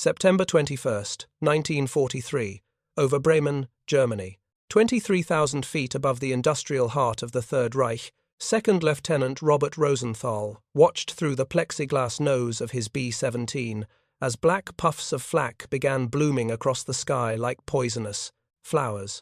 September 21st, 1943, over Bremen, Germany. 23,000 feet above the industrial heart of the Third Reich, Second Lieutenant Robert Rosenthal watched through the plexiglas nose of his B-17 as black puffs of flak began blooming across the sky like poisonous flowers.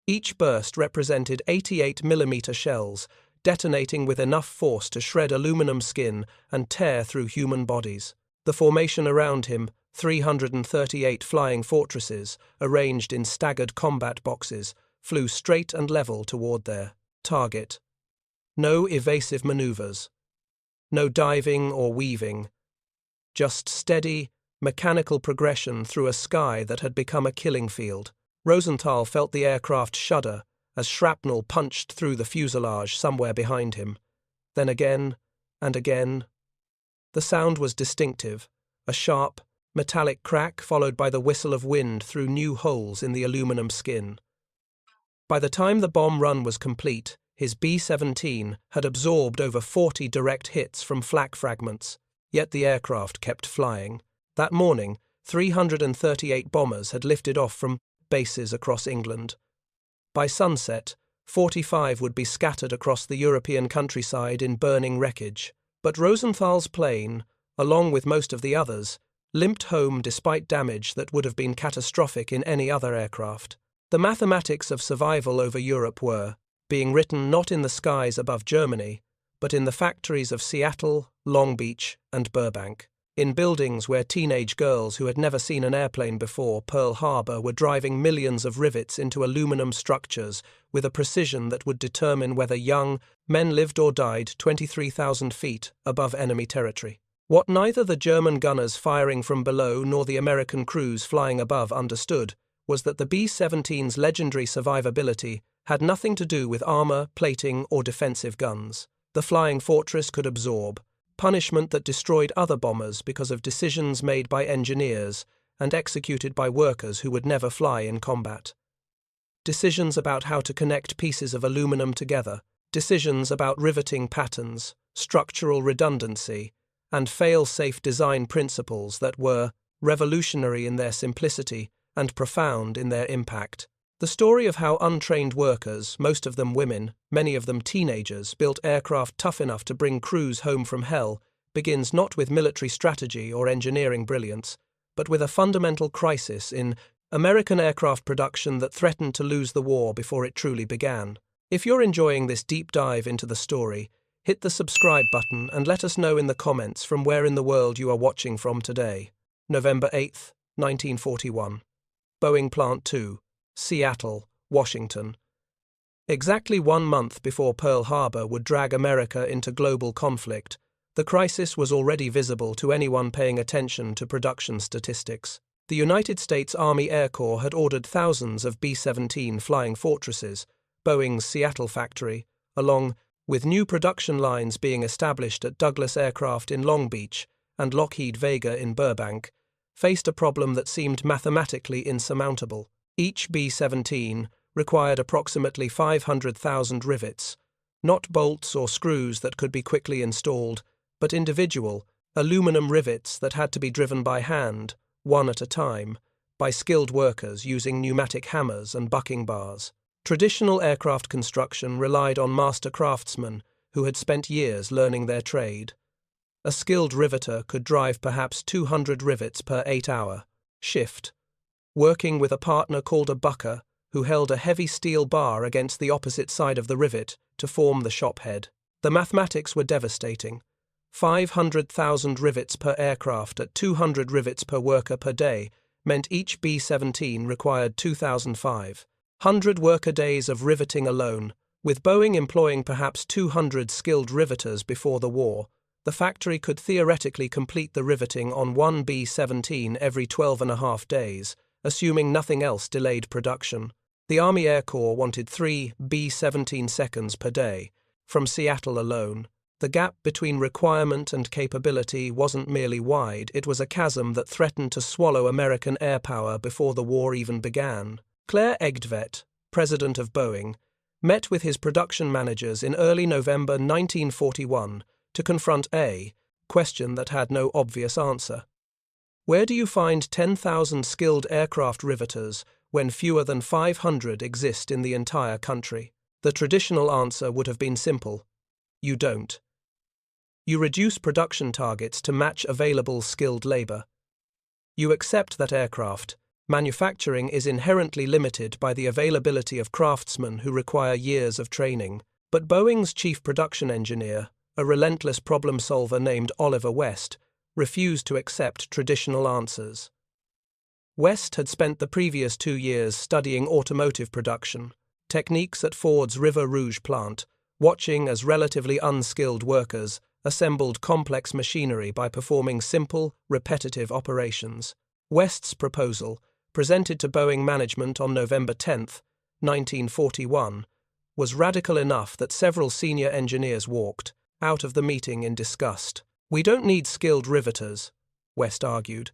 Each burst represented 88mm shells, detonating with enough force to shred aluminum skin and tear through human bodies. The formation around him, 338 flying fortresses, arranged in staggered combat boxes, flew straight and level toward their target. No evasive maneuvers. No diving or weaving. Just steady, mechanical progression through a sky that had become a killing field. Rosenthal felt the aircraft shudder as shrapnel punched through the fuselage somewhere behind him. Then again, and again. The sound was distinctive, a sharp, metallic crack followed by the whistle of wind through new holes in the aluminum skin. By the time the bomb run was complete, his B-17 had absorbed over 40 direct hits from flak fragments, yet the aircraft kept flying. That morning, 338 bombers had lifted off from bases across England. By sunset, 45 would be scattered across the European countryside in burning wreckage. But Rosenthal's plane, along with most of the others, limped home despite damage that would have been catastrophic in any other aircraft. The mathematics of survival over Europe were being written not in the skies above Germany, but in the factories of Seattle, Long Beach, and Burbank. In buildings where teenage girls who had never seen an airplane before Pearl Harbor were driving millions of rivets into aluminum structures with a precision that would determine whether young men lived or died 23,000 feet above enemy territory. What neither the German gunners firing from below nor the American crews flying above understood was that the B-17's legendary survivability had nothing to do with armor, plating, or defensive guns. The flying fortress could absorb punishment that destroyed other bombers because of decisions made by engineers and executed by workers who would never fly in combat. Decisions about how to connect pieces of aluminum together, decisions about riveting patterns, structural redundancy, and fail-safe design principles that were revolutionary in their simplicity and profound in their impact. The story of how untrained workers, most of them women, many of them teenagers, built aircraft tough enough to bring crews home from hell begins not with military strategy or engineering brilliance, but with a fundamental crisis in American aircraft production that threatened to lose the war before it truly began. If you're enjoying this deep dive into the story, hit the subscribe button and let us know in the comments from where in the world you are watching from today. November 8th, 1941. Boeing Plant 2. Seattle, Washington. Exactly 1 month before Pearl Harbor would drag America into global conflict, the crisis was already visible to anyone paying attention to production statistics. The United States Army Air Corps had ordered thousands of B-17 flying fortresses, Boeing's Seattle factory, along with new production lines being established at Douglas Aircraft in Long Beach and Lockheed Vega in Burbank, faced a problem that seemed mathematically insurmountable. Each B-17 required approximately 500,000 rivets, not bolts or screws that could be quickly installed, but individual, aluminum rivets that had to be driven by hand, one at a time, by skilled workers using pneumatic hammers and bucking bars. Traditional aircraft construction relied on master craftsmen who had spent years learning their trade. A skilled riveter could drive perhaps 200 rivets per 8-hour shift, working with a partner called a bucker who held a heavy steel bar against the opposite side of the rivet to form the shop head. The mathematics were devastating. 500,000 rivets per aircraft at 200 rivets per worker per day meant each B-17 required 2,500 worker days of riveting alone. With Boeing employing perhaps 200 skilled riveters before the war, the factory could theoretically complete the riveting on one B-17 every 12.5 days, assuming nothing else delayed production. The Army Air Corps wanted 3 B-17 seconds per day, from Seattle alone. The gap between requirement and capability wasn't merely wide, it was a chasm that threatened to swallow American air power before the war even began. Claire Egdvet, president of Boeing, met with his production managers in early November 1941 to confront a question that had no obvious answer. Where do you find 10,000 skilled aircraft riveters when fewer than 500 exist in the entire country? The traditional answer would have been simple. You don't. You reduce production targets to match available skilled labor. You accept that aircraft manufacturing is inherently limited by the availability of craftsmen who require years of training. But Boeing's chief production engineer, a relentless problem solver named Oliver West, refused to accept traditional answers. West had spent the previous 2 years studying automotive production, techniques at Ford's River Rouge plant, watching as relatively unskilled workers assembled complex machinery by performing simple, repetitive operations. West's proposal, presented to Boeing management on November 10, 1941, was radical enough that several senior engineers walked out of the meeting in disgust. "We don't need skilled riveters," West argued.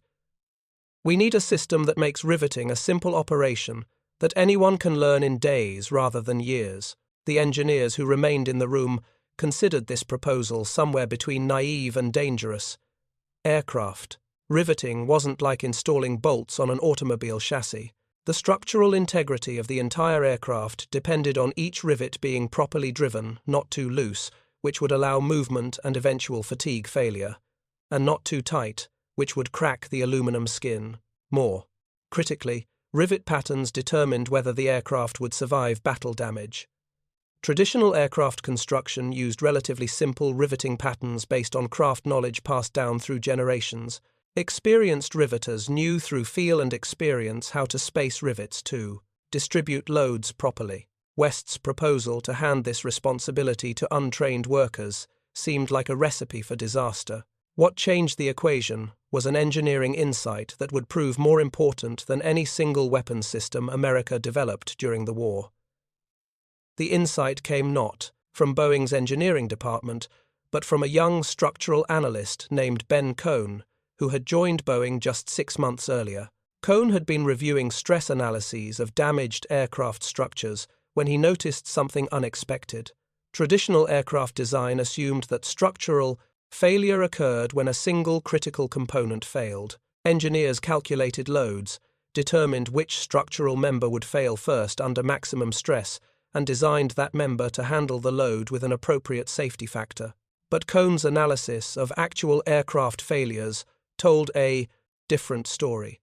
"We need a system that makes riveting a simple operation that anyone can learn in days rather than years." The engineers who remained in the room considered this proposal somewhere between naive and dangerous. Aircraft riveting wasn't like installing bolts on an automobile chassis. The structural integrity of the entire aircraft depended on each rivet being properly driven, not too loose, which would allow movement and eventual fatigue failure, and not too tight, which would crack the aluminum skin. More critically, rivet patterns determined whether the aircraft would survive battle damage. Traditional aircraft construction used relatively simple riveting patterns based on craft knowledge passed down through generations. Experienced riveters knew through feel and experience how to space rivets to distribute loads properly. West's proposal to hand this responsibility to untrained workers seemed like a recipe for disaster. What changed the equation was an engineering insight that would prove more important than any single weapons system America developed during the war. The insight came not from Boeing's engineering department, but from a young structural analyst named Ben Cohn, who had joined Boeing just 6 months earlier. Cohn had been reviewing stress analyses of damaged aircraft structures when he noticed something unexpected. Traditional aircraft design assumed that structural failure occurred when a single critical component failed. Engineers calculated loads, determined which structural member would fail first under maximum stress, and designed that member to handle the load with an appropriate safety factor. But Cohn's analysis of actual aircraft failures told a different story.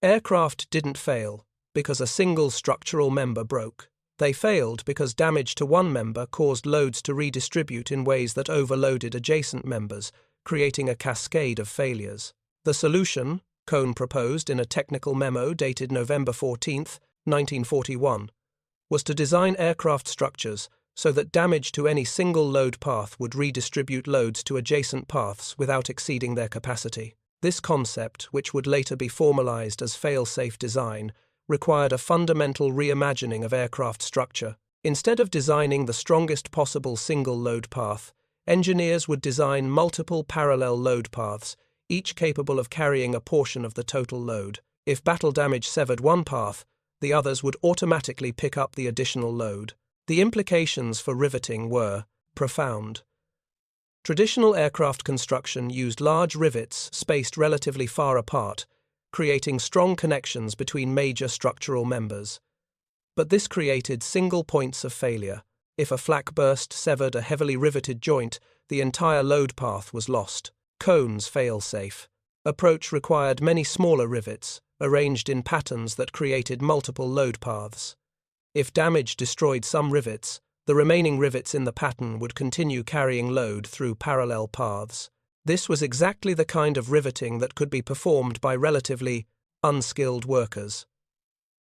Aircraft didn't fail because a single structural member broke. They failed because damage to one member caused loads to redistribute in ways that overloaded adjacent members, creating a cascade of failures. The solution, Cohn proposed in a technical memo dated November 14, 1941, was to design aircraft structures so that damage to any single load path would redistribute loads to adjacent paths without exceeding their capacity. This concept, which would later be formalized as fail-safe design, required a fundamental reimagining of aircraft structure. Instead of designing the strongest possible single load path, engineers would design multiple parallel load paths, each capable of carrying a portion of the total load. If battle damage severed one path, the others would automatically pick up the additional load. The implications for riveting were profound. Traditional aircraft construction used large rivets spaced relatively far apart, creating strong connections between major structural members. But this created single points of failure. If a flak burst severed a heavily riveted joint, the entire load path was lost. Cohn's fail-safe approach required many smaller rivets, arranged in patterns that created multiple load paths. If damage destroyed some rivets, the remaining rivets in the pattern would continue carrying load through parallel paths. This was exactly the kind of riveting that could be performed by relatively unskilled workers.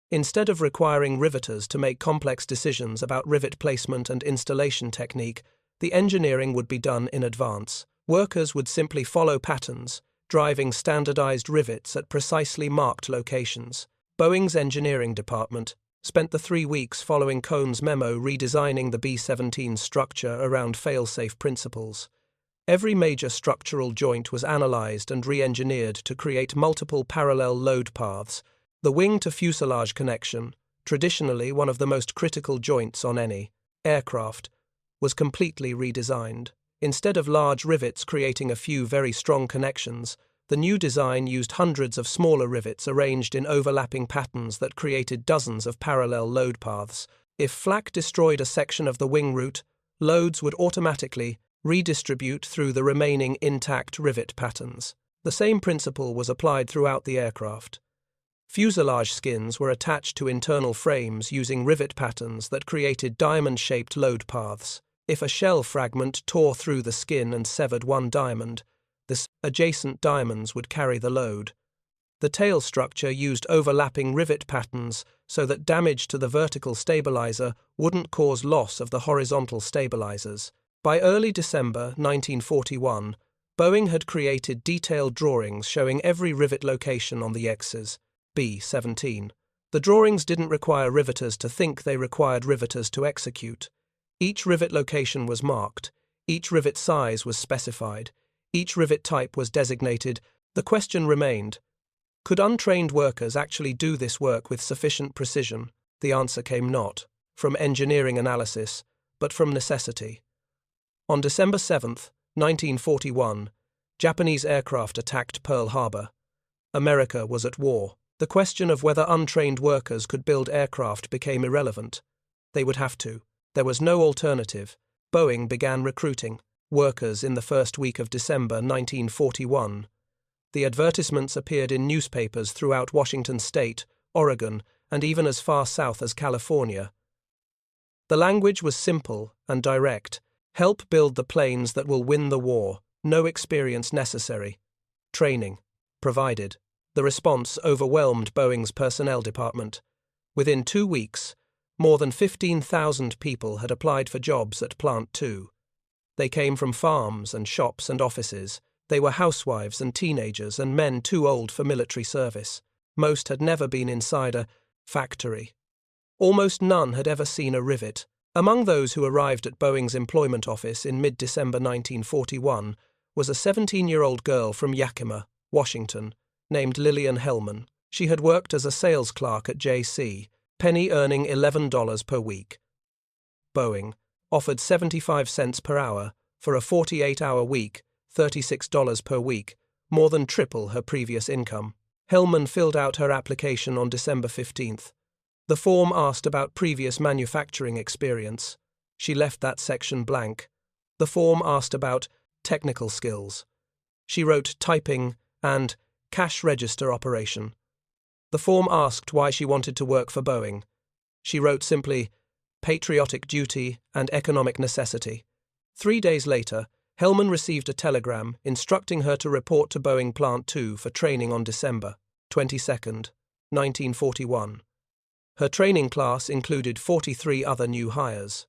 Instead of requiring riveters to make complex decisions about rivet placement and installation technique, the engineering would be done in advance. Workers would simply follow patterns, driving standardized rivets at precisely marked locations. Boeing's engineering department spent the 3 weeks following Cohn's memo redesigning the B-17 structure around fail-safe principles. Every major structural joint was analyzed and re-engineered to create multiple parallel load paths. The wing-to-fuselage connection, traditionally one of the most critical joints on any aircraft, was completely redesigned. Instead of large rivets creating a few very strong connections, The new design used hundreds of smaller rivets arranged in overlapping patterns that created dozens of parallel load paths. If flak destroyed a section of the wing root, loads would automatically redistribute through the remaining intact rivet patterns. The same principle was applied throughout the aircraft. Fuselage skins were attached to internal frames using rivet patterns that created diamond-shaped load paths. If a shell fragment tore through the skin and severed one diamond, the adjacent diamonds would carry the load. The tail structure used overlapping rivet patterns so that damage to the vertical stabilizer wouldn't cause loss of the horizontal stabilizers. By early December 1941, Boeing had created detailed drawings showing every rivet location on the X's B-17. The drawings didn't require riveters to think, they required riveters to execute. Each rivet location was marked, each rivet size was specified, each rivet type was designated. The question remained, could untrained workers actually do this work with sufficient precision? The answer came not from engineering analysis, but from necessity. On December 7, 1941, Japanese aircraft attacked Pearl Harbor. America was at war. The question of whether untrained workers could build aircraft became irrelevant. They would have to. There was no alternative. Boeing began recruiting workers in the first week of December 1941. The advertisements appeared in newspapers throughout Washington State, Oregon, and even as far south as California. The language was simple and direct. Help build the planes that will win the war. No experience necessary. Training provided. The response overwhelmed Boeing's personnel department. Within 2 weeks, more than 15,000 people had applied for jobs at Plant 2. They came from farms and shops and offices. They were housewives and teenagers and men too old for military service. Most had never been inside a factory. Almost none had ever seen a rivet. Among those who arrived at Boeing's employment office in mid-December 1941 was a 17-year-old girl from Yakima, Washington, named Lillian Hellman. She had worked as a sales clerk at J.C. Penney, earning $11 per week. Boeing offered 75 cents per hour for a 48-hour week, $36 per week, more than triple her previous income. Hellman filled out her application on December 15th. The form asked about previous manufacturing experience. She left that section blank. The form asked about technical skills. She wrote typing and cash register operation. The form asked why she wanted to work for Boeing. She wrote simply, patriotic duty and economic necessity. 3 days later, Hellman received a telegram instructing her to report to Boeing Plant 2 for training on December 22nd, 1941. Her training class included 43 other new hires.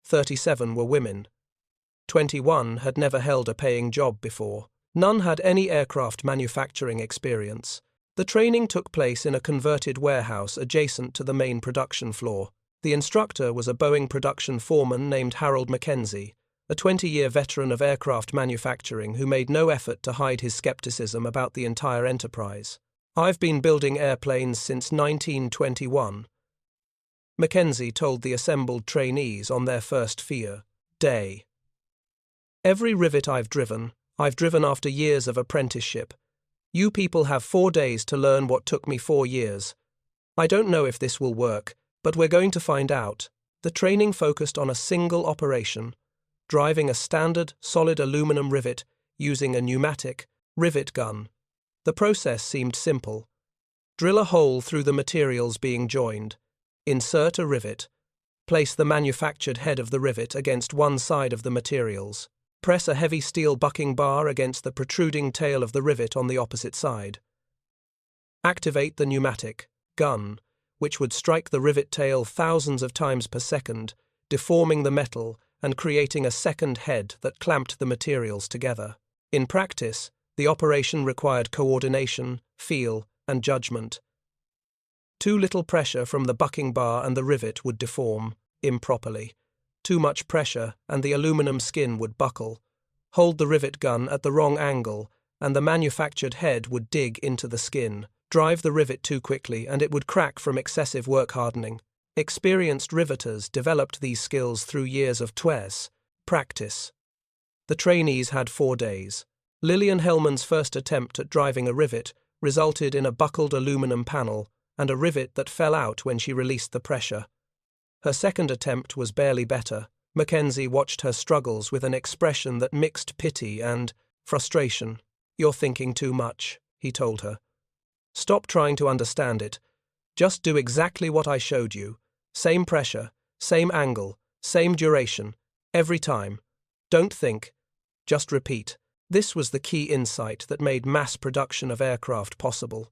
37 were women. 21 had never held a paying job before. None had any aircraft manufacturing experience. The training took place in a converted warehouse adjacent to the main production floor. The instructor was a Boeing production foreman named Harold Mackenzie, a 20-year veteran of aircraft manufacturing who made no effort to hide his skepticism about the entire enterprise. I've been building airplanes since 1921, Mackenzie told the assembled trainees on their first FIA day. Every rivet I've driven after years of apprenticeship. You people have 4 days to learn what took me 4 years. I don't know if this will work, but we're going to find out. The training focused on a single operation, driving a standard solid aluminum rivet using a pneumatic rivet gun. The process seemed simple. Drill a hole through the materials being joined. Insert a rivet. Place the manufactured head of the rivet against one side of the materials. Press a heavy steel bucking bar against the protruding tail of the rivet on the opposite side. Activate the pneumatic gun, which would strike the rivet tail thousands of times per second, deforming the metal and creating a second head that clamped the materials together. In practice, the operation required coordination, feel, and judgment. Too little pressure from the bucking bar and the rivet would deform improperly. Too much pressure and the aluminum skin would buckle. Hold the rivet gun at the wrong angle and the manufactured head would dig into the skin. Drive the rivet too quickly and it would crack from excessive work hardening. Experienced riveters developed these skills through years of practice. The trainees had 4 days. Lillian Hellman's first attempt at driving a rivet resulted in a buckled aluminum panel and a rivet that fell out when she released the pressure. Her second attempt was barely better. Mackenzie watched her struggles with an expression that mixed pity and frustration. "You're thinking too much," he told her. "Stop trying to understand it. Just do exactly what I showed you. Same pressure, same angle, same duration, every time. Don't think. Just repeat." This was the key insight that made mass production of aircraft possible.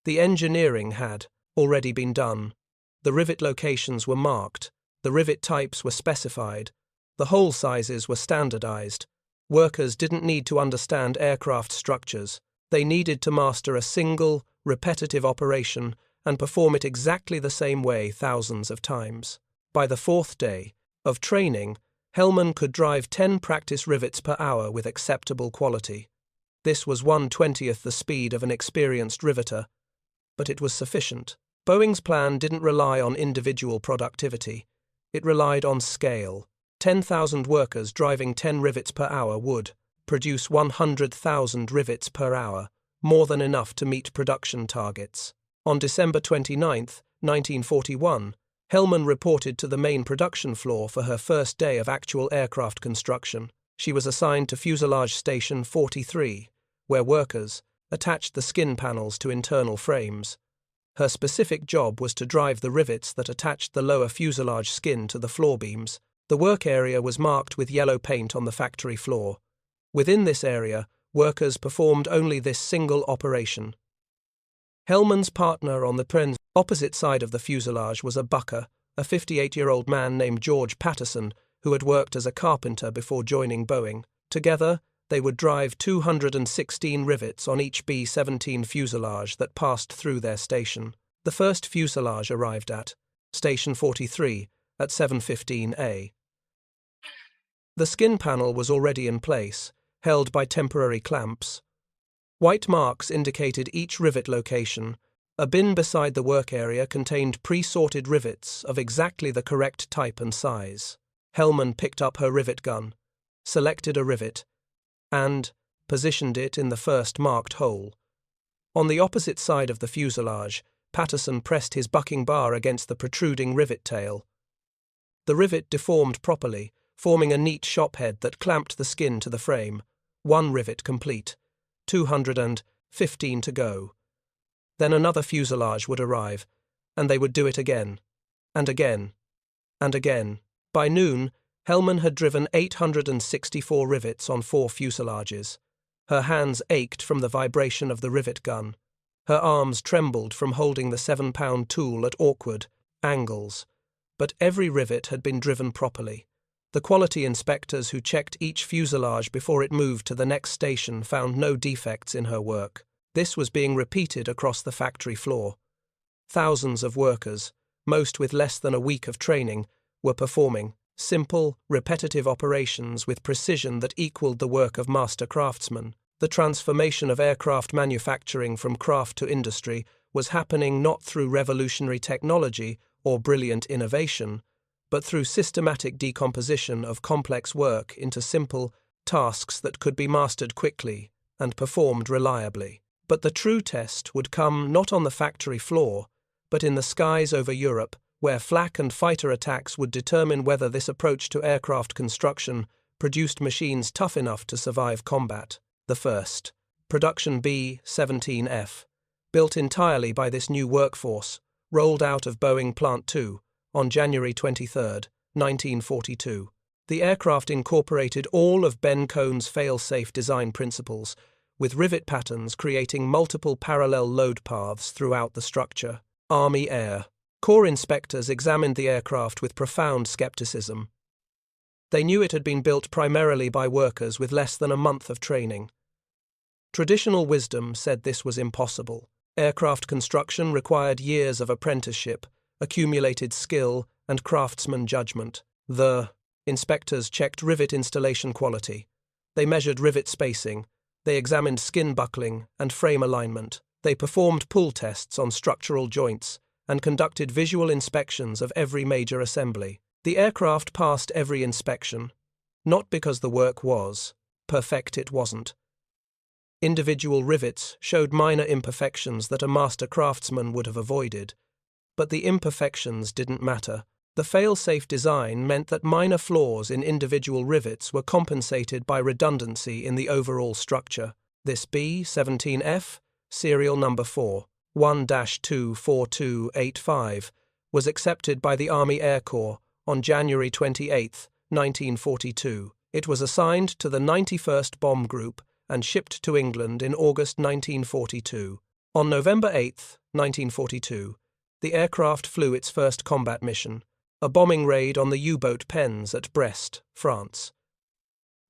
The engineering had already been done. The rivet locations were marked. The rivet types were specified. The hole sizes were standardized. Workers didn't need to understand aircraft structures. They needed to master a single, repetitive operation and perform it exactly the same way thousands of times. By the fourth day of training, Hellman could drive 10 practice rivets per hour with acceptable quality. This was 1/20th the speed of an experienced riveter, but it was sufficient. Boeing's plan didn't rely on individual productivity. It relied on scale. 10,000 workers driving 10 rivets per hour would produce 100,000 rivets per hour, more than enough to meet production targets. On December 29, 1941, Hellman reported to the main production floor for her first day of actual aircraft construction. She was assigned to Fuselage Station 43, where workers attached the skin panels to internal frames. Her specific job was to drive the rivets that attached the lower fuselage skin to the floor beams. The work area was marked with yellow paint on the factory floor. Within this area, workers performed only this single operation. Hellman's partner on the opposite side of the fuselage was a bucker, a 58-year-old man named George Patterson, who had worked as a carpenter before joining Boeing. Together, they would drive 216 rivets on each B-17 fuselage that passed through their station. The first fuselage arrived at Station 43 at 7:15 a.m. The skin panel was already in place, held by temporary clamps. White marks indicated each rivet location. A bin beside the work area contained pre-sorted rivets of exactly the correct type and size. Hellman picked up her rivet gun, selected a rivet, and positioned it in the first marked hole. On the opposite side of the fuselage, Patterson pressed his bucking bar against the protruding rivet tail. The rivet deformed properly, forming a neat shop head that clamped the skin to the frame. One rivet complete. 215 to go. Then another fuselage would arrive, and they would do it again, and again, and again. By noon, Hellman had driven 864 rivets on 4 fuselages. Her hands ached from the vibration of the rivet gun. Her arms trembled from holding the 7-pound tool at awkward angles. But every rivet had been driven properly. The quality inspectors who checked each fuselage before it moved to the next station found no defects in her work. This was being repeated across the factory floor. Thousands of workers, most with less than a week of training, were performing simple, repetitive operations with precision that equaled the work of master craftsmen. The transformation of aircraft manufacturing from craft to industry was happening not through revolutionary technology or brilliant innovation, but through systematic decomposition of complex work into simple tasks that could be mastered quickly and performed reliably. But the true test would come not on the factory floor, but in the skies over Europe, where flak and fighter attacks would determine whether this approach to aircraft construction produced machines tough enough to survive combat. The first, production B-17F, built entirely by this new workforce, rolled out of Boeing Plant 2 on January 23, 1942. The aircraft incorporated all of Ben Cohn's fail-safe design principles, with rivet patterns creating multiple parallel load paths throughout the structure. Army Air Corps inspectors examined the aircraft with profound skepticism. They knew it had been built primarily by workers with less than a month of training. Traditional wisdom said this was impossible. Aircraft construction required years of apprenticeship, accumulated skill, and craftsman judgment. The inspectors checked rivet installation quality. They measured rivet spacing. They examined skin buckling and frame alignment. They performed pull tests on structural joints and conducted visual inspections of every major assembly. The aircraft passed every inspection, not because the work was perfect, it wasn't, Individual rivets showed minor imperfections that a master craftsman would have avoided. But the imperfections didn't matter. The fail-safe design meant that minor flaws in individual rivets were compensated by redundancy in the overall structure. This B-17F, serial number 4-1-24285, was accepted by the Army Air Corps on January 28, 1942. It was assigned to the 91st Bomb Group and shipped to England in August 1942. On November 8, 1942, the aircraft flew its first combat mission, a bombing raid on the U-boat pens at Brest, France.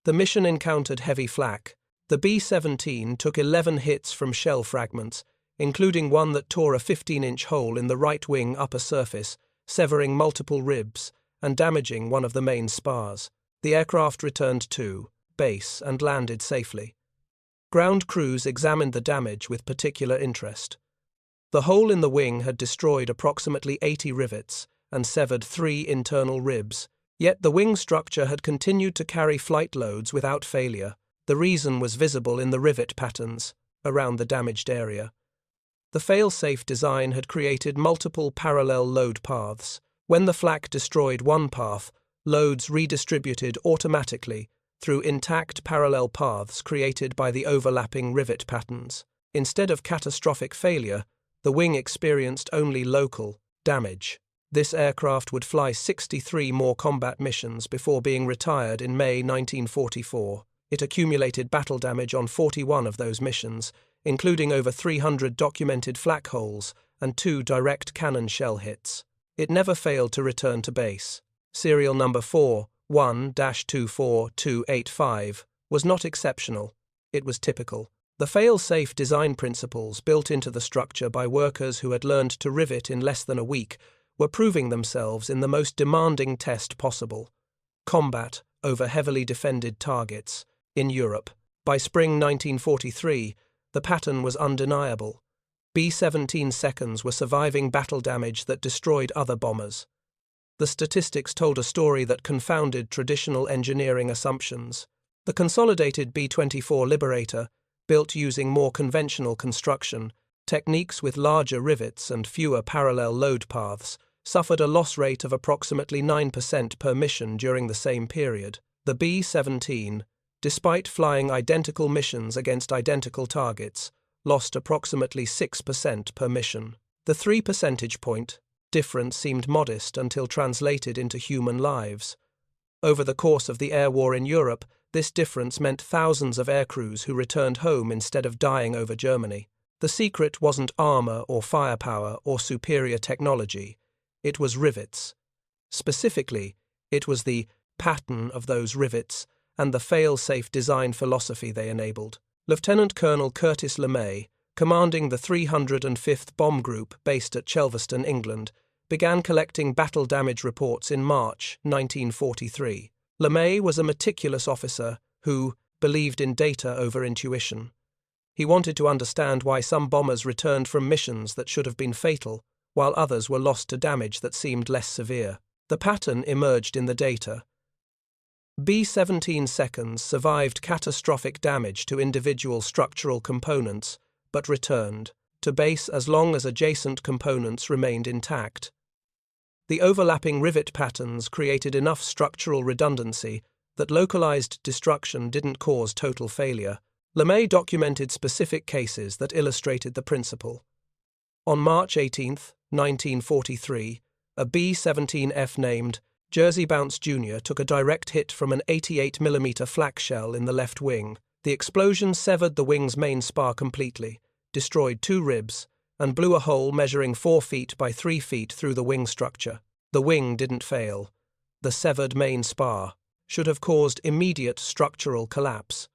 The mission encountered heavy flak. The B-17 took 11 hits from shell fragments, including one that tore a 15-inch hole in the right wing upper surface, severing multiple ribs and damaging one of the main spars. The aircraft returned to base and landed safely. Ground crews examined the damage with particular interest. The hole in the wing had destroyed approximately 80 rivets and severed 3 internal ribs, yet the wing structure had continued to carry flight loads without failure. The reason was visible in the rivet patterns around the damaged area. The fail-safe design had created multiple parallel load paths. When the flak destroyed one path, loads redistributed automatically through intact parallel paths created by the overlapping rivet patterns. Instead of catastrophic failure, the wing experienced only local damage. This aircraft would fly 63 more combat missions before being retired in May 1944. It accumulated battle damage on 41 of those missions, including over 300 documented flak holes and 2 direct cannon shell hits. It never failed to return to base. Serial number 4-1-24285 was not exceptional. It was typical. The fail-safe design principles built into the structure by workers who had learned to rivet in less than a week were proving themselves in the most demanding test possible: combat over heavily defended targets in Europe. By spring 1943, the pattern was undeniable. B-17 seconds were surviving battle damage that destroyed other bombers. The statistics told a story that confounded traditional engineering assumptions. The consolidated B-24 Liberator, built using more conventional construction, techniques with larger rivets and fewer parallel load paths, suffered a loss rate of approximately 9% per mission during the same period. The B-17, despite flying identical missions against identical targets, lost approximately 6% per mission. The 3 percentage point difference seemed modest until translated into human lives. Over the course of the air war in Europe, this difference meant thousands of aircrews who returned home instead of dying over Germany. The secret wasn't armor or firepower or superior technology. It was rivets. Specifically, it was the pattern of those rivets and the fail-safe design philosophy they enabled. Lieutenant Colonel Curtis LeMay, commanding the 305th Bomb Group based at Chelveston, England, began collecting battle damage reports in March 1943. LeMay was a meticulous officer who believed in data over intuition. He wanted to understand why some bombers returned from missions that should have been fatal, while others were lost to damage that seemed less severe. The pattern emerged in the data. B-17 seconds survived catastrophic damage to individual structural components, but returned to base as long as adjacent components remained intact. The overlapping rivet patterns created enough structural redundancy that localized destruction didn't cause total failure. LeMay documented specific cases that illustrated the principle. On March 18, 1943, a B-17F named Jersey Bounce Jr. took a direct hit from an 88mm flak shell in the left wing. The explosion severed the wing's main spar completely, destroyed 2 ribs, and blew a hole measuring 4 feet by 3 feet through the wing structure. The wing didn't fail. The severed main spar should have caused immediate structural collapse.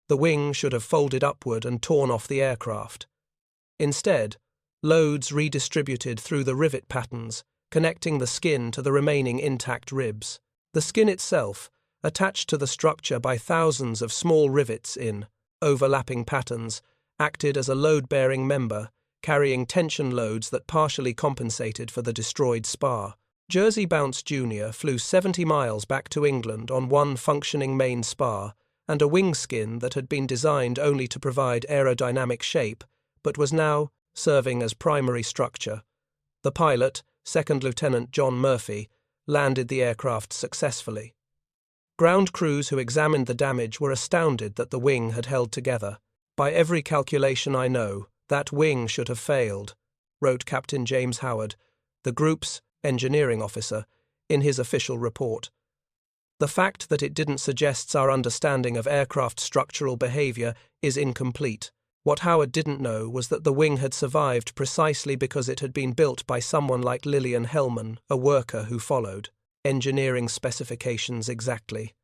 The wing should have folded upward and torn off the aircraft. Instead, loads redistributed through the rivet patterns, connecting the skin to the remaining intact ribs. The skin itself, attached to the structure by thousands of small rivets in overlapping patterns, acted as a load-bearing member, carrying tension loads that partially compensated for the destroyed spar. Jersey Bounce Jr. flew 70 miles back to England on one functioning main spar and a wing skin that had been designed only to provide aerodynamic shape, but was now serving as primary structure. The pilot, Second Lieutenant John Murphy, landed the aircraft successfully. Ground crews who examined the damage were astounded that the wing had held together. "By every calculation I know, that wing should have failed," wrote Captain James Howard, the group's engineering officer, in his official report. The fact that it didn't suggests our understanding of aircraft structural behavior is incomplete. What Howard didn't know was that the wing had survived precisely because it had been built by someone like Lilian Hellman, a worker who followed engineering specifications exactly,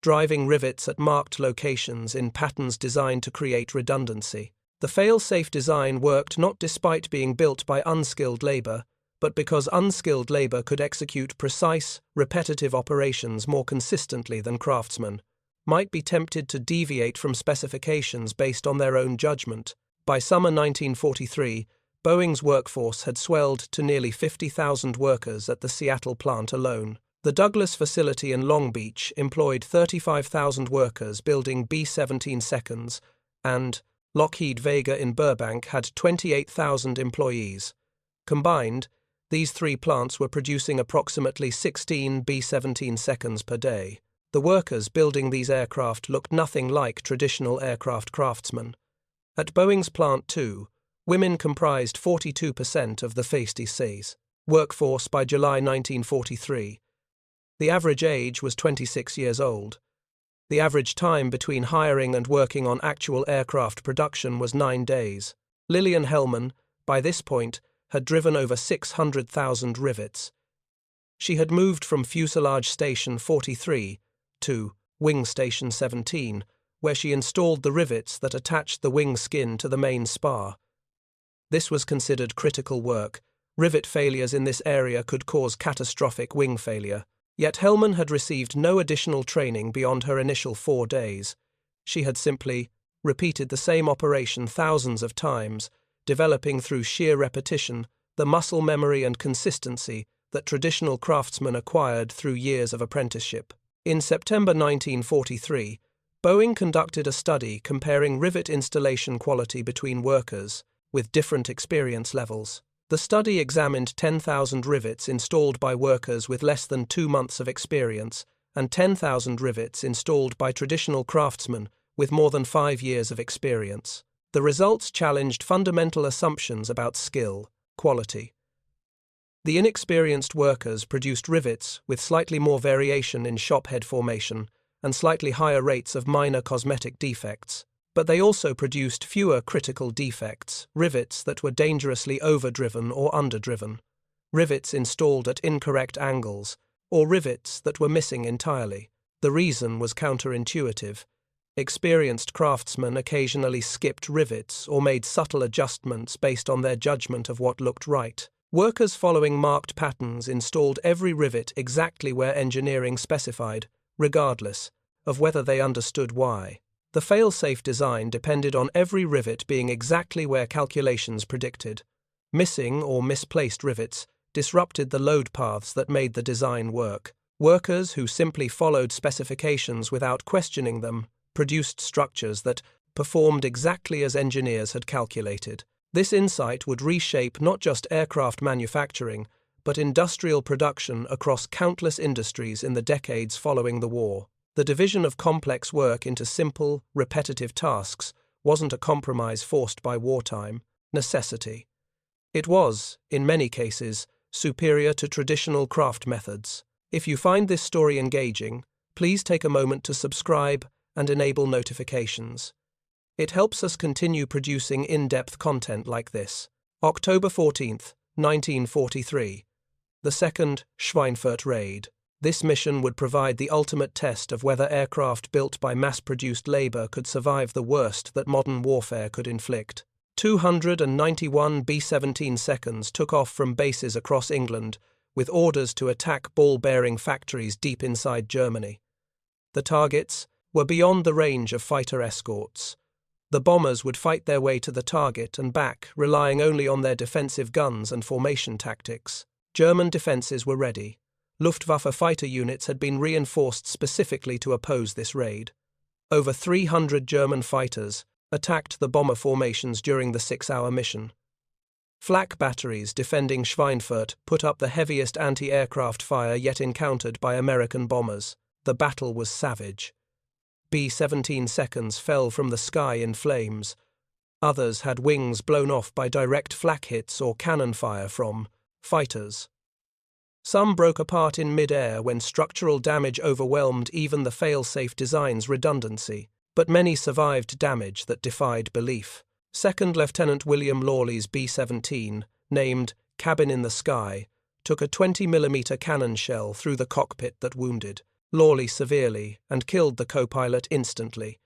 driving rivets at marked locations in patterns designed to create redundancy. The fail-safe design worked not despite being built by unskilled labor, but because unskilled labor could execute precise, repetitive operations more consistently than craftsmen might be tempted to deviate from specifications based on their own judgment. By summer 1943, Boeing's workforce had swelled to nearly 50,000 workers at the Seattle plant alone. The Douglas facility in Long Beach employed 35,000 workers building B-17 seconds, and Lockheed Vega in Burbank had 28,000 employees. Combined, these three plants were producing approximately 16 B-17 seconds per day. The workers building these aircraft looked nothing like traditional aircraft craftsmen. At Boeing's Plant 2, women comprised 42% of the FACE's workforce by July 1943. The average age was 26 years old. The average time between hiring and working on actual aircraft production was 9 days. Lilian Hellman, by this point, had driven over 600,000 rivets. She had moved from Fuselage Station 43 to Wing Station 17, where she installed the rivets that attached the wing skin to the main spar. This was considered critical work. Rivet failures in this area could cause catastrophic wing failure. Yet Hellman had received no additional training beyond her initial 4 days. She had simply repeated the same operation thousands of times, developing through sheer repetition the muscle memory and consistency that traditional craftsmen acquired through years of apprenticeship. In September 1943, Boeing conducted a study comparing rivet installation quality between workers with different experience levels. The study examined 10,000 rivets installed by workers with less than 2 months of experience and 10,000 rivets installed by traditional craftsmen with more than 5 years of experience. The results challenged fundamental assumptions about skill, quality. The inexperienced workers produced rivets with slightly more variation in shop head formation and slightly higher rates of minor cosmetic defects, but they also produced fewer critical defects, rivets that were dangerously overdriven or underdriven, rivets installed at incorrect angles, or rivets that were missing entirely. The reason was counterintuitive. Experienced craftsmen occasionally skipped rivets or made subtle adjustments based on their judgment of what looked right. Workers following marked patterns installed every rivet exactly where engineering specified, regardless of whether they understood why. The fail-safe design depended on every rivet being exactly where calculations predicted. Missing or misplaced rivets disrupted the load paths that made the design work. Workers who simply followed specifications without questioning them produced structures that performed exactly as engineers had calculated. This insight would reshape not just aircraft manufacturing, but industrial production across countless industries in the decades following the war. The division of complex work into simple, repetitive tasks wasn't a compromise forced by wartime necessity. It was, in many cases, superior to traditional craft methods. If you find this story engaging, please take a moment to subscribe and enable notifications. It helps us continue producing in-depth content like this. October 14, 1943. The second Schweinfurt raid. This mission would provide the ultimate test of whether aircraft built by mass-produced labor could survive the worst that modern warfare could inflict. 291 B-17 seconds took off from bases across England, with orders to attack ball-bearing factories deep inside Germany. The targets were beyond the range of fighter escorts. The bombers would fight their way to the target and back, relying only on their defensive guns and formation tactics. German defenses were ready. Luftwaffe fighter units had been reinforced specifically to oppose this raid. Over 300 German fighters attacked the bomber formations during the 6-hour mission. Flak batteries defending Schweinfurt put up the heaviest anti-aircraft fire yet encountered by American bombers. The battle was savage. B-17 seconds fell from the sky in flames. Others had wings blown off by direct flak hits or cannon fire from fighters. Some broke apart in mid-air when structural damage overwhelmed even the fail-safe design's redundancy, but many survived damage that defied belief. Second Lieutenant William Lawley's B-17, named Cabin in the Sky, took a 20mm cannon shell through the cockpit that wounded Lawley severely and killed the co-pilot instantly.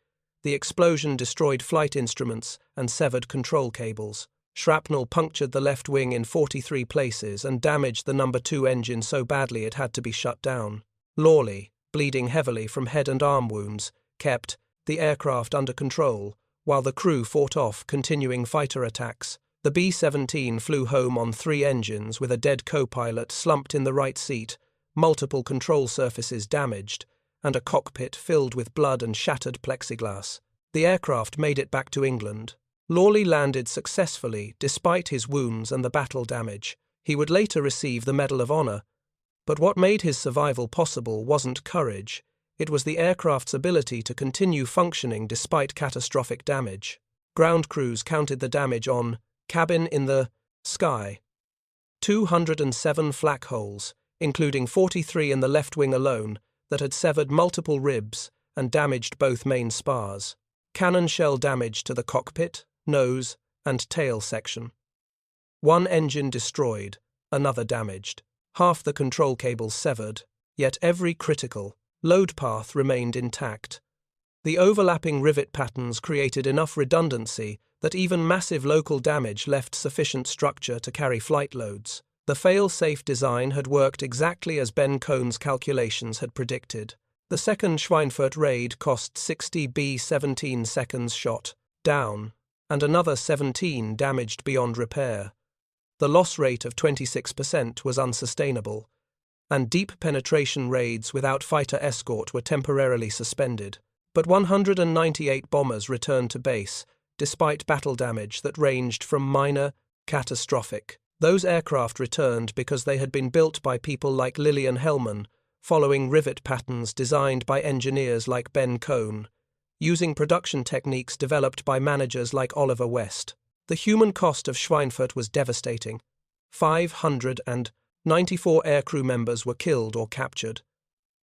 The explosion destroyed flight instruments and severed control cables. Shrapnel punctured the left wing in 43 places and damaged the No. 2 engine so badly it had to be shut down. Lawley, bleeding heavily from head and arm wounds, kept the aircraft under control, while the crew fought off continuing fighter attacks. The B-17 flew home on 3 engines with a dead co-pilot slumped in the right seat, multiple control surfaces damaged, and a cockpit filled with blood and shattered plexiglas. The aircraft made it back to England. Lawley landed successfully despite his wounds and the battle damage. He would later receive the Medal of Honor. But what made his survival possible wasn't courage. It was the aircraft's ability to continue functioning despite catastrophic damage. Ground crews counted the damage on Cabin in the Sky. 207 flak holes, including 43 in the left wing alone, that had severed multiple ribs and damaged both main spars. Cannon shell damage to the cockpit, nose, and tail section. 1 engine destroyed, another damaged. Half the control cables severed, yet every critical load path remained intact. The overlapping rivet patterns created enough redundancy that even massive local damage left sufficient structure to carry flight loads. The fail-safe design had worked exactly as Ben Cohn's calculations had predicted. The second Schweinfurt raid cost 60 B-17 seconds shot down, and another 17 damaged beyond repair. The loss rate of 26% was unsustainable, and deep penetration raids without fighter escort were temporarily suspended. But 198 bombers returned to base, despite battle damage that ranged from minor, catastrophic. Those aircraft returned because they had been built by people like Lillian Hellman, following rivet patterns designed by engineers like Ben Cohn, using production techniques developed by managers like Oliver West. The human cost of Schweinfurt was devastating. 594 aircrew members were killed or captured.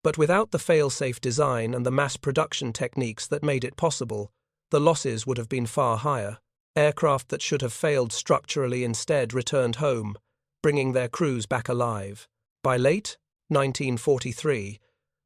But without the fail-safe design and the mass production techniques that made it possible, the losses would have been far higher. Aircraft that should have failed structurally instead returned home, bringing their crews back alive. By late 1943,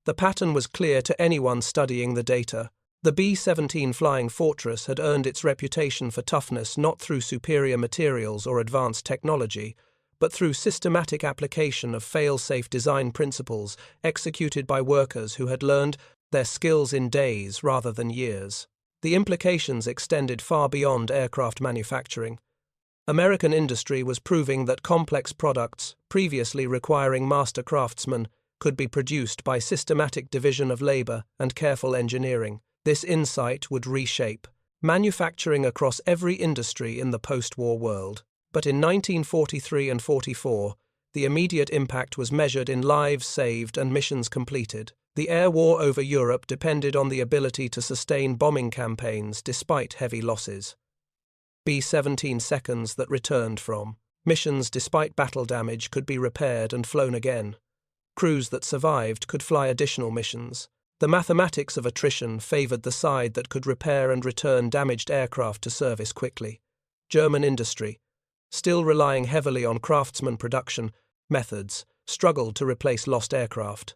the pattern was clear to anyone studying the data. The B-17 Flying Fortress had earned its reputation for toughness not through superior materials or advanced technology, but through systematic application of fail-safe design principles executed by workers who had learned their skills in days rather than years. The implications extended far beyond aircraft manufacturing. American industry was proving that complex products, previously requiring master craftsmen, could be produced by systematic division of labor and careful engineering. This insight would reshape manufacturing across every industry in the post-war world. But in 1943 and 44, the immediate impact was measured in lives saved and missions completed. The air war over Europe depended on the ability to sustain bombing campaigns despite heavy losses. B-17 seconds that returned from missions despite battle damage could be repaired and flown again. Crews that survived could fly additional missions. The mathematics of attrition favored the side that could repair and return damaged aircraft to service quickly. German industry, still relying heavily on craftsman production methods, struggled to replace lost aircraft.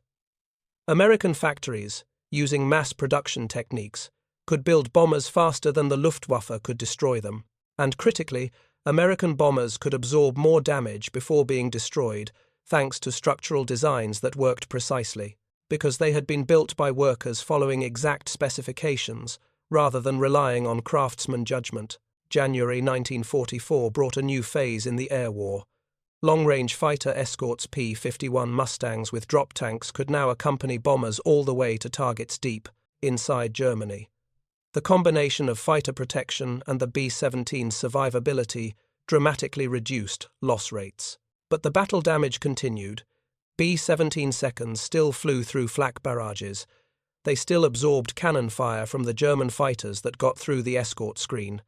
American factories, using mass production techniques, could build bombers faster than the Luftwaffe could destroy them. And critically, American bombers could absorb more damage before being destroyed, thanks to structural designs that worked precisely, because they had been built by workers following exact specifications rather than relying on craftsman judgment. January 1944 brought a new phase in the air war. Long-range fighter escorts P-51 Mustangs with drop tanks could now accompany bombers all the way to targets deep inside Germany. The combination of fighter protection and the B-17's survivability dramatically reduced loss rates. But the battle damage continued. B-17 seconds still flew through flak barrages. They still absorbed cannon fire from the German fighters that got through the escort screen.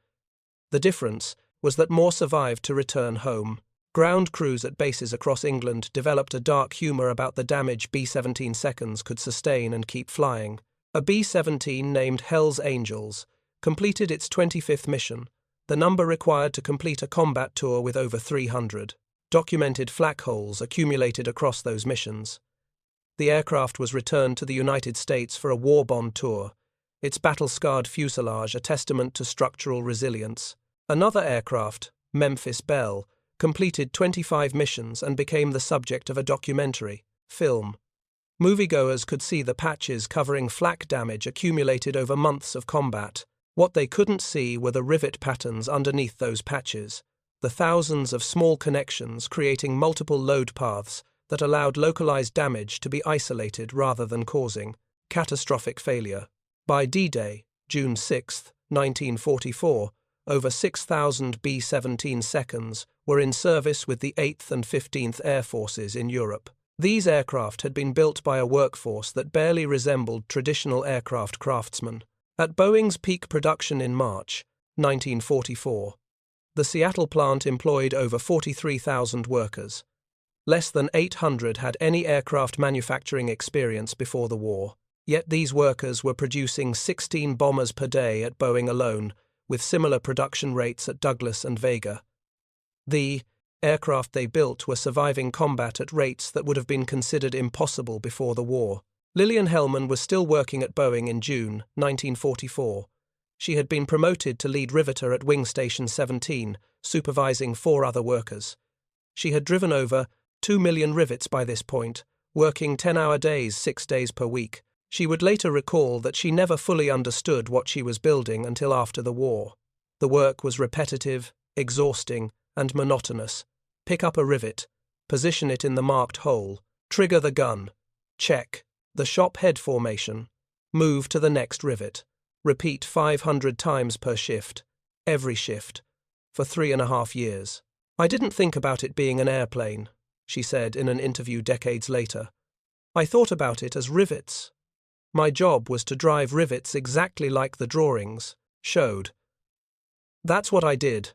The difference was that more survived to return home. Ground crews at bases across England developed a dark humour about the damage B-17 seconds could sustain and keep flying. A B-17 named Hell's Angels completed its 25th mission, the number required to complete a combat tour with over 300. Documented flak holes accumulated across those missions. The aircraft was returned to the United States for a war bond tour, its battle-scarred fuselage a testament to structural resilience. Another aircraft, Memphis Belle, completed 25 missions and became the subject of a documentary film. Moviegoers could see the patches covering flak damage accumulated over months of combat. What they couldn't see were the rivet patterns underneath those patches, the thousands of small connections creating multiple load paths that allowed localized damage to be isolated rather than causing catastrophic failure. By D-Day, June 6, 1944, over 6,000 B-17 seconds were in service with the 8th and 15th Air Forces in Europe. These aircraft had been built by a workforce that barely resembled traditional aircraft craftsmen. At Boeing's peak production in March 1944, the Seattle plant employed over 43,000 workers. Less than 800 had any aircraft manufacturing experience before the war. Yet these workers were producing 16 bombers per day at Boeing alone, with similar production rates at Douglas and Vega. The aircraft they built were surviving combat at rates that would have been considered impossible before the war. Lillian Hellman was still working at Boeing in June 1944. She had been promoted to lead riveter at Wing Station 17, supervising 4 other workers. She had driven over 2 million rivets by this point, working 10-hour days 6 days per week. She would later recall that she never fully understood what she was building until after the war. The work was repetitive, exhausting, and monotonous. Pick up a rivet, position it in the marked hole, trigger the gun, check, the shop head formation, move to the next rivet. Repeat 500 times per shift, every shift, for 3.5 years. I didn't think about it being an airplane, she said in an interview decades later. I thought about it as rivets. My job was to drive rivets exactly like the drawings showed. That's what I did.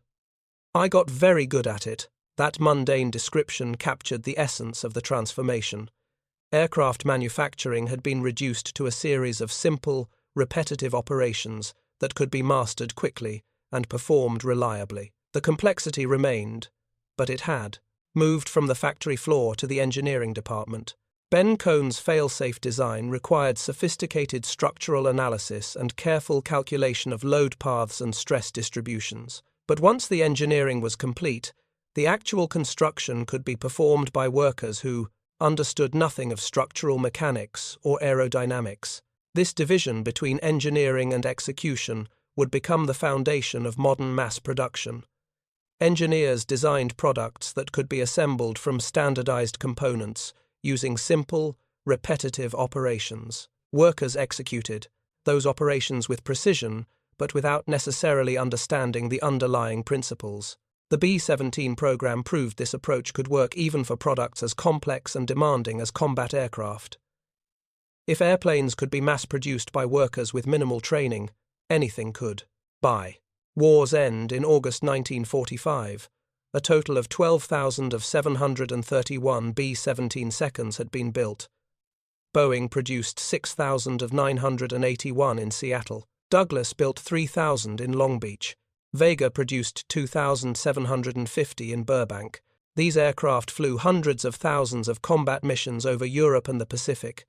I got very good at it. That mundane description captured the essence of the transformation. Aircraft manufacturing had been reduced to a series of simple, repetitive operations that could be mastered quickly and performed reliably. The complexity remained, but it had moved from the factory floor to the engineering department. Ben Cohn's fail-safe design required sophisticated structural analysis and careful calculation of load paths and stress distributions. But once the engineering was complete, the actual construction could be performed by workers who understood nothing of structural mechanics or aerodynamics. This division between engineering and execution would become the foundation of modern mass production. Engineers designed products that could be assembled from standardized components using simple, repetitive operations. Workers executed those operations with precision, but without necessarily understanding the underlying principles. The B-17 program proved this approach could work even for products as complex and demanding as combat aircraft. If airplanes could be mass-produced by workers with minimal training, anything could. By war's end in August 1945, a total of 12,731 B-17 seconds had been built. Boeing produced 6,981 in Seattle. Douglas built 3,000 in Long Beach. Vega produced 2,750 in Burbank. These aircraft flew hundreds of thousands of combat missions over Europe and the Pacific.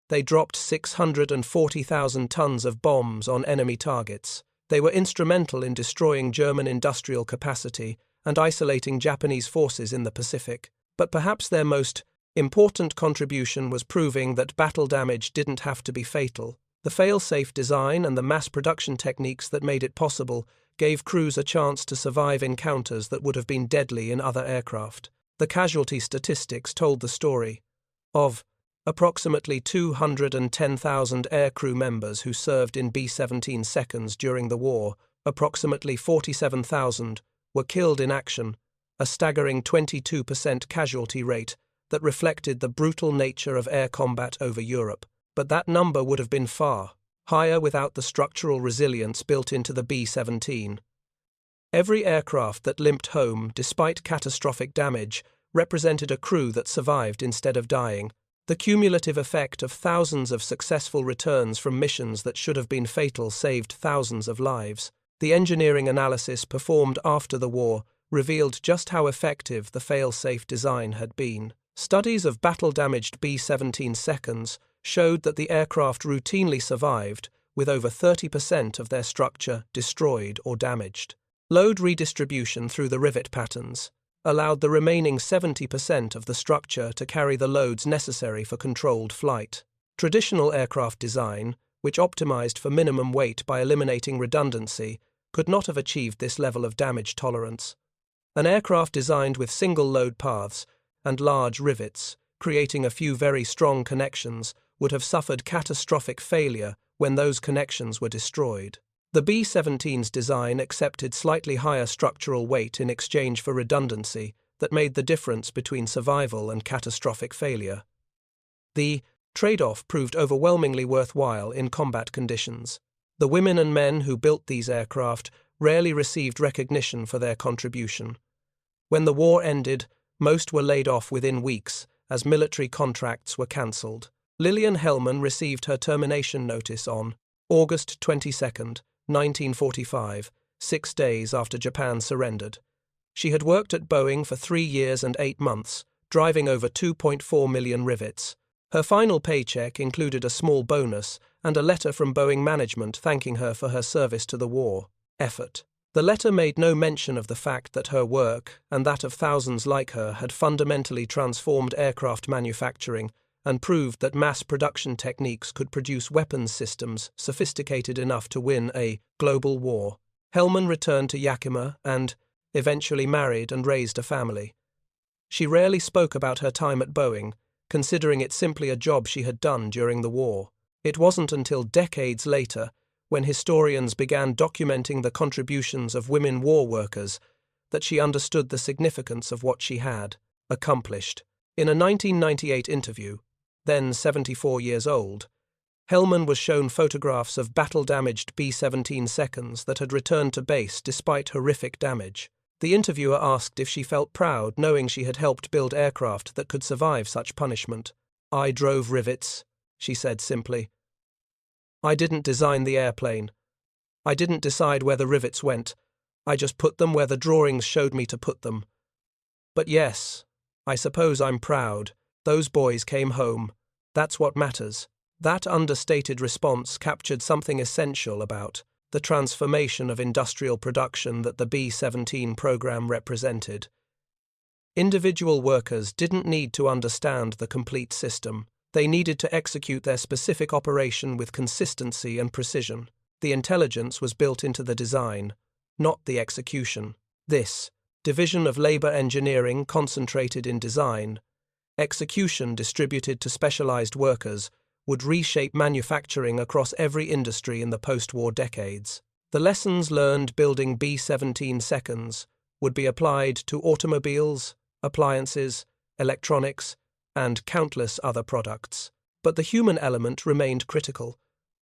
They dropped 640,000 tons of bombs on enemy targets. They were instrumental in destroying German industrial capacity and isolating Japanese forces in the Pacific. But perhaps their most important contribution was proving that battle damage didn't have to be fatal. The fail-safe design and the mass production techniques that made it possible gave crews a chance to survive encounters that would have been deadly in other aircraft. The casualty statistics told the story of Approximately 210,000 aircrew members who served in B-17 seconds during the war, approximately 47,000, were killed in action, a staggering 22% casualty rate that reflected the brutal nature of air combat over Europe. But that number would have been far higher without the structural resilience built into the B-17. Every aircraft that limped home, despite catastrophic damage, represented a crew that survived instead of dying. The cumulative effect of thousands of successful returns from missions that should have been fatal saved thousands of lives. The engineering analysis performed after the war revealed just how effective the fail-safe design had been. Studies of battle-damaged B-17 seconds showed that the aircraft routinely survived, with over 30% of their structure destroyed or damaged. Load redistribution through the rivet patterns allowed the remaining 70% of the structure to carry the loads necessary for controlled flight. Traditional aircraft design, which optimized for minimum weight by eliminating redundancy, could not have achieved this level of damage tolerance. An aircraft designed with single load paths and large rivets, creating a few very strong connections, would have suffered catastrophic failure when those connections were destroyed. The B-17's design accepted slightly higher structural weight in exchange for redundancy that made the difference between survival and catastrophic failure. The trade-off proved overwhelmingly worthwhile in combat conditions. The women and men who built these aircraft rarely received recognition for their contribution. When the war ended, most were laid off within weeks as military contracts were cancelled. Lilian Hellman received her termination notice on August 22, 1945, 6 days after Japan surrendered. She had worked at Boeing for 3 years and 8 months, driving over 2.4 million rivets. Her final paycheck included a small bonus and a letter from Boeing management thanking her for her service to the war effort. The letter made no mention of the fact that her work, and that of thousands like her, had fundamentally transformed aircraft manufacturing and proved that mass production techniques could produce weapons systems sophisticated enough to win a global war. Hellman returned to Yakima and eventually married and raised a family. She rarely spoke about her time at Boeing, considering it simply a job she had done during the war. It wasn't until decades later, when historians began documenting the contributions of women war workers, that she understood the significance of what she had accomplished. In a 1998 interview, then 74 years old, Hellman was shown photographs of battle-damaged B-17 seconds that had returned to base despite horrific damage. The interviewer asked if she felt proud knowing she had helped build aircraft that could survive such punishment. "I drove rivets," she said simply. "I didn't design the airplane. I didn't decide where the rivets went. I just put them where the drawings showed me to put them. But yes, I suppose I'm proud. Those boys came home. That's what matters." That understated response captured something essential about the transformation of industrial production that the B-17 program represented. Individual workers didn't need to understand the complete system. They needed to execute their specific operation with consistency and precision. The intelligence was built into the design, not the execution. This division of labor engineering concentrated in design, execution distributed to specialized workers, would reshape manufacturing across every industry in the post-war decades. The lessons learned building B-17 seconds would be applied to automobiles, appliances, electronics, and countless other products. But the human element remained critical.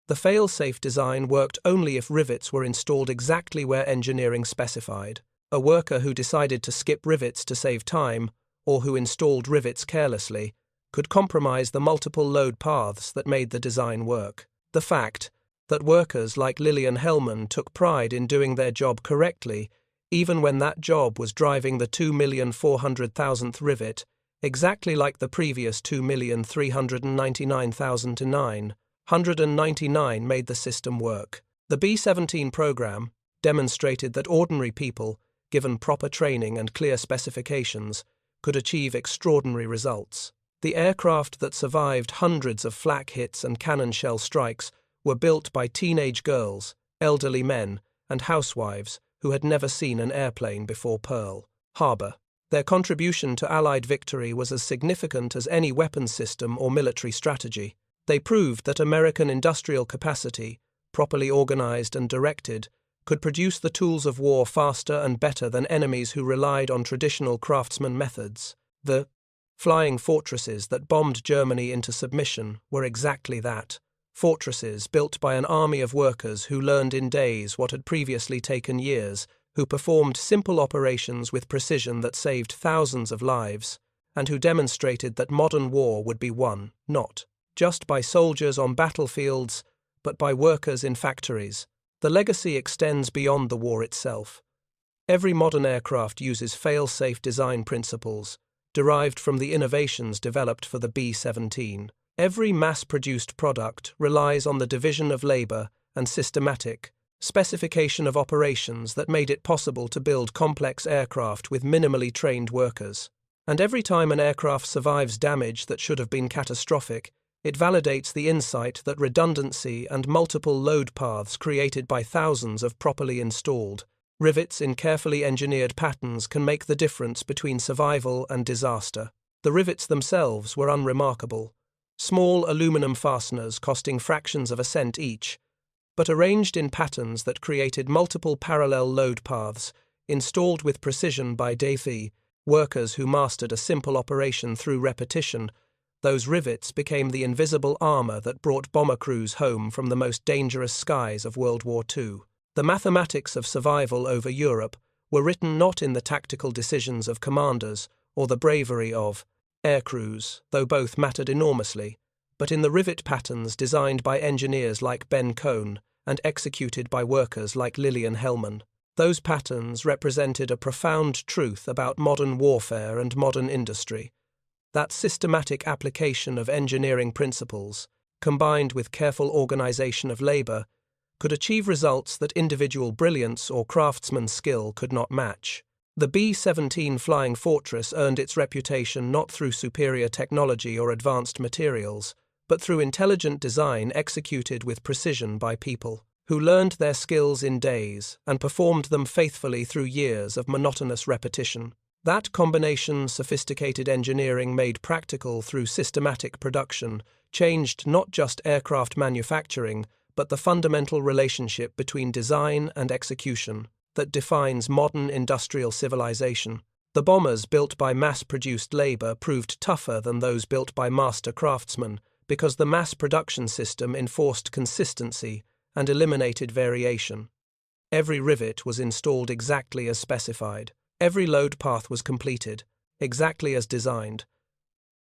The fail-safe design worked only if rivets were installed exactly where engineering specified. A worker who decided to skip rivets to save time, or who installed rivets carelessly, could compromise the multiple load paths that made the design work. The fact that workers like Lilian Hellman took pride in doing their job correctly, even when that job was driving the 2,400,000th rivet, exactly like the previous 2,399,999 made the system work. The B-17 program demonstrated that ordinary people, given proper training and clear specifications, could achieve extraordinary results. The aircraft that survived hundreds of flak hits and cannon shell strikes were built by teenage girls, elderly men, and housewives who had never seen an airplane before Pearl Harbor. Their contribution to Allied victory was as significant as any weapons system or military strategy. They proved that American industrial capacity, properly organized and directed, could produce the tools of war faster and better than enemies who relied on traditional craftsman methods. The flying fortresses that bombed Germany into submission were exactly that. Fortresses built by an army of workers who learned in days what had previously taken years, who performed simple operations with precision that saved thousands of lives, and who demonstrated that modern war would be won, not just by soldiers on battlefields, but by workers in factories. The legacy extends beyond the war itself. Every modern aircraft uses fail-safe design principles, derived from the innovations developed for the B-17. Every mass-produced product relies on the division of labor and systematic specification of operations that made it possible to build complex aircraft with minimally trained workers. And every time an aircraft survives damage that should have been catastrophic, it validates the insight that redundancy and multiple load paths created by thousands of properly installed rivets in carefully engineered patterns can make the difference between survival and disaster. The rivets themselves were unremarkable. Small aluminum fasteners costing fractions of a cent each, but arranged in patterns that created multiple parallel load paths, installed with precision by evasive workers who mastered a simple operation through repetition. Those rivets became the invisible armor that brought bomber crews home from the most dangerous skies of World War II. The mathematics of survival over Europe were written not in the tactical decisions of commanders or the bravery of aircrews, though both mattered enormously, but in the rivet patterns designed by engineers like Ben Cohn and executed by workers like Lillian Hellman. Those patterns represented a profound truth about modern warfare and modern industry. That systematic application of engineering principles, combined with careful organization of labor, could achieve results that individual brilliance or craftsman's skill could not match. The B-17 Flying Fortress earned its reputation not through superior technology or advanced materials, but through intelligent design executed with precision by people who learned their skills in days and performed them faithfully through years of monotonous repetition. That combination sophisticated engineering made practical through systematic production changed not just aircraft manufacturing, but the fundamental relationship between design and execution that defines modern industrial civilization. The bombers built by mass-produced labor proved tougher than those built by master craftsmen because the mass production system enforced consistency and eliminated variation. Every rivet was installed exactly as specified. Every load path was completed, exactly as designed.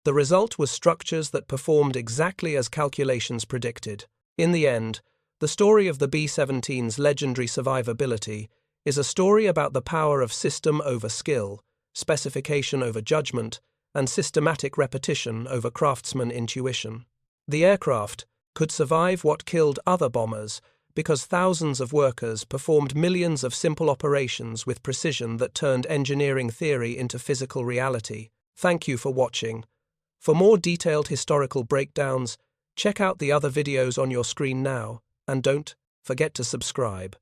The result was structures that performed exactly as calculations predicted. In the end, the story of the B-17's legendary survivability is a story about the power of system over skill, specification over judgment, and systematic repetition over craftsman intuition. The aircraft could survive what killed other bombers because thousands of workers performed millions of simple operations with precision that turned engineering theory into physical reality. Thank you for watching. For more detailed historical breakdowns, check out the other videos on your screen now, and don't forget to subscribe.